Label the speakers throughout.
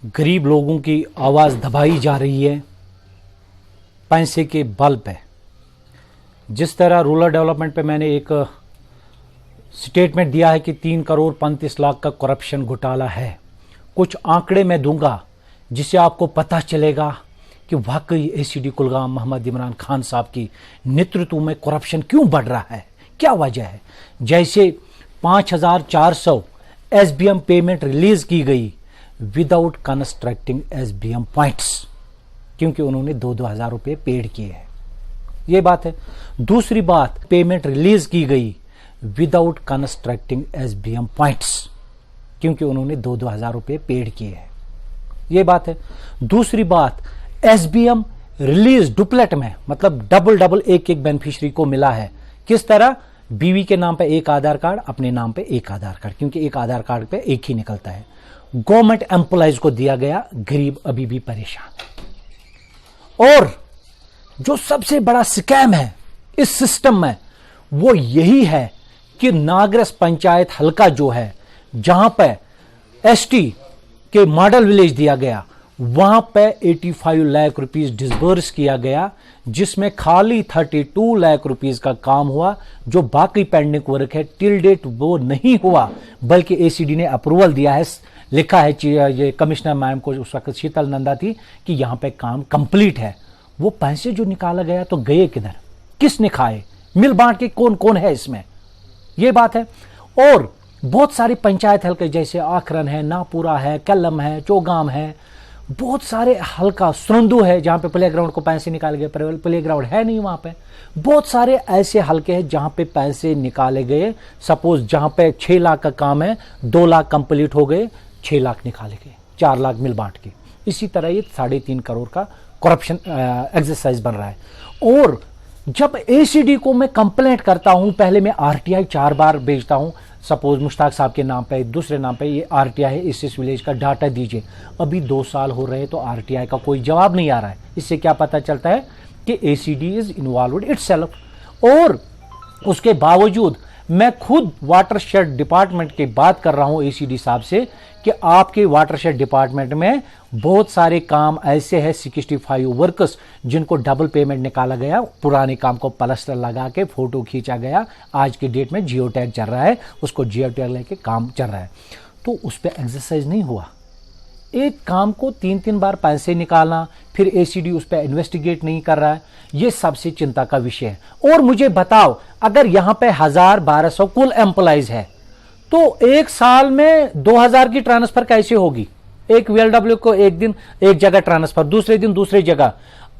Speaker 1: गरीब लोगों की आवाज़ दबाई जा रही है पैसे के बल पे। जिस तरह रूरल डेवलपमेंट पे मैंने एक स्टेटमेंट दिया है कि 3 करोड़ 35 लाख का करप्शन घोटाला है, कुछ आंकड़े मैं दूंगा जिससे आपको पता चलेगा कि वाकई एसीडी कुलगाम मोहम्मद इमरान खान साहब की नेतृत्व में करप्शन क्यों बढ़ रहा है, क्या वजह है। जैसे 5400 एसबीएम पेमेंट रिलीज की गई विदाउट कंस्ट्रक्टिंग एसबीएम पॉइंट्स, क्योंकि उन्होंने 2-2 हजार रुपये पेड किए हैं, ये बात है। दूसरी बात, पेमेंट रिलीज की गई विदाउट कंस्ट्रक्टिंग एसबीएम पॉइंट्स, क्योंकि उन्होंने 2-2 हजार रुपये पेड किए हैं, ये बात है। दूसरी बात, एसबीएम रिलीज डुप्लेट में, मतलब डबल एक बेनिफिशियरी को मिला है। किस तरह? बीवी के नाम पे एक आधार कार्ड, अपने नाम पे एक आधार कार्ड, क्योंकि एक आधार कार्ड पे एक ही निकलता है। गवर्नमेंट एम्प्लॉइज को दिया गया, गरीब अभी भी परेशान। और जो सबसे बड़ा स्कैम है इस सिस्टम में वो यही है कि नागरस पंचायत हल्का जो है, जहां पे एसटी के मॉडल विलेज दिया गया, वहां पे 85 लाख रुपीस डिसबर्स किया गया, जिसमें खाली 32 लाख रुपीस का काम हुआ। जो बाकी पेंडिंग वर्क है टिल डेट वो नहीं हुआ, बल्कि एसीडी ने अप्रूवल दिया है, लिखा है ये कमिश्नर मैम को, उस वक्त शीतल नंदा थी, कि यहां पे काम कंप्लीट है। वो पैसे जो निकाला गया तो गए किधर, किसने खाए, मिल बांट के कौन कौन है इसमें, ये बात है। और बहुत सारी पंचायत हल्के जैसे आखरन है, नापुरा है, कलम है, चौगाम है, बहुत सारे हल्का सुरंदू है जहां पे प्ले ग्राउंड को पैसे निकाले गए, प्ले ग्राउंड है नहीं वहां पे। बहुत सारे ऐसे हल्के हैं जहां पे पैसे निकाले गए। सपोज जहां पे 6 लाख का काम है, 2 लाख कंप्लीट हो गए, 6 लाख निकाले गए, 4 लाख मिल बांट के। इसी तरह ये 3.5 करोड़ का करप्शन एक्सरसाइज बन रहा है। और जब एसीडी को मैं कंप्लेंट करता हूं, पहले मैं आरटीआई 4 बार भेजता हूं, सपोज मुश्ताक साहब के नाम पे, दूसरे नाम पे, ये आरटीआई है, इस विलेज का डाटा दीजिए। अभी 2 साल हो रहे हैं तो आरटीआई का कोई जवाब नहीं आ रहा है। इससे क्या पता चलता है कि एसीडी इज इन्वॉल्वड इटसेल्फ। और उसके बावजूद मैं खुद वाटरशेड डिपार्टमेंट की बात कर रहा हूं एसीडी साहब से कि आपके वाटरशेड डिपार्टमेंट में बहुत सारे काम ऐसे हैं, 65 वर्कर्स जिनको डबल पेमेंट निकाला गया, पुराने काम को प्लास्टर लगा के फोटो खींचा गया, आज की डेट में जियो टैग चल रहा है, उसको जियो टैग लेके काम चल रहा है, तो उस पर एक्सरसाइज नहीं हुआ। एक काम को 3-3 बार पैसे निकालना, फिर एसीडी उस पर इन्वेस्टिगेट नहीं कर रहा है, यह सबसे चिंता का विषय है। और मुझे बताओ, अगर यहां पे 1000-1200 कुल एम्प्लॉइज है तो एक साल में 2000 की ट्रांसफर कैसे होगी? एक वीएलडब्ल्यू को एक दिन एक जगह ट्रांसफर, दूसरे दिन दूसरी जगह।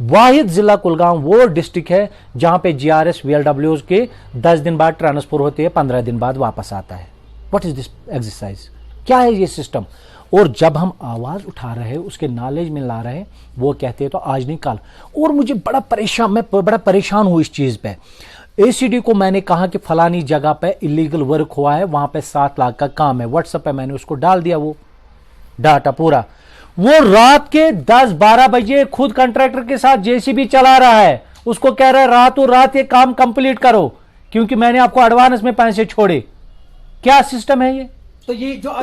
Speaker 1: वाहिद जिला कुलगाम वो डिस्ट्रिक्ट है जहां पे जीआरएस वीएलडब्ल्यू के 10 दिन बाद ट्रांसफर होते हैं, 15 दिन बाद वापस आता है। What is this exercise? क्या है ये सिस्टम? और जब हम आवाज उठा रहे हैं, उसके नॉलेज में ला रहे हैं, वो कहते हैं तो आज नहीं कल। और मुझे मैं बड़ा परेशान हूं इस चीज पे। एसीडी को मैंने कहा कि फलानी जगह पे इलीगल वर्क हुआ है, वहां पे 7 लाख का काम है, व्हाट्सएप पे मैंने उसको डाल दिया वो डाटा पूरा। वो रात के 10-12 बजे खुद कॉन्ट्रैक्टर के साथ जेसीबी चला रहा है, उसको कह रहा है रातों रात ये काम कंप्लीट करो, क्योंकि मैंने आपको एडवांस में पैसे छोड़े। क्या सिस्टम है ये?
Speaker 2: तो ये जो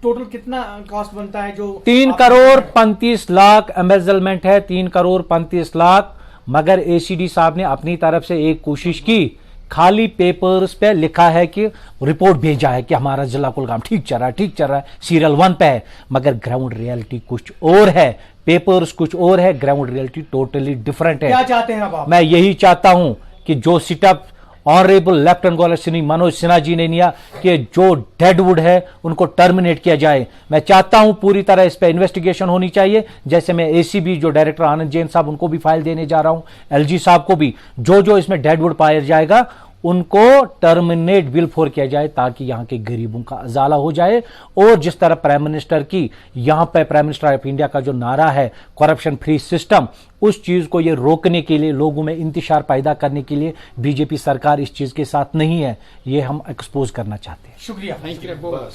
Speaker 2: टोटल कितना कॉस्ट बनता है? जो
Speaker 1: 3 करोड़ 35 लाख एम्बेजलमेंट है, 3 करोड़ 35 लाख। मगर एसीडी साहब ने अपनी तरफ से एक कोशिश की, खाली पेपर्स पे लिखा है कि रिपोर्ट भेजा है कि हमारा जिला कुलगाम ठीक चल रहा है, सीरियल 1 पे है, मगर ग्राउंड रियलिटी कुछ और है, पेपर्स कुछ और है, ग्राउंड रियलिटी टोटली डिफरेंट है।
Speaker 2: क्या चाहते हैं अब आप?
Speaker 1: मैं यही चाहता हूं कि जो setup honourable lieutenant governor Shri Manoj Sinha ji ने लिया कि जो डेडवुड है उनको टर्मिनेट किया जाए। मैं चाहता हूं पूरी तरह इस पर इन्वेस्टिगेशन होनी चाहिए। जैसे मैं एसीबी जो डायरेक्टर आनंद जैन साहब, उनको भी फाइल देने जा रहा हूं, एलजी साहब को भी, जो इसमें डेडवुड पाया जाएगा उनको टर्मिनेट बिल फोर किया जाए, ताकि यहां के गरीबों का उजाला हो जाए। और जिस तरह प्राइम मिनिस्टर की यहां पर प्राइम मिनिस्टर ऑफ इंडिया का जो नारा है करप्शन फ्री सिस्टम, उस चीज को ये रोकने के लिए, लोगों में इंतशार पैदा करने के लिए बीजेपी सरकार इस चीज के साथ नहीं है, ये हम एक्सपोज करना चाहते हैं।
Speaker 2: शुक्रिया, थैंक यू।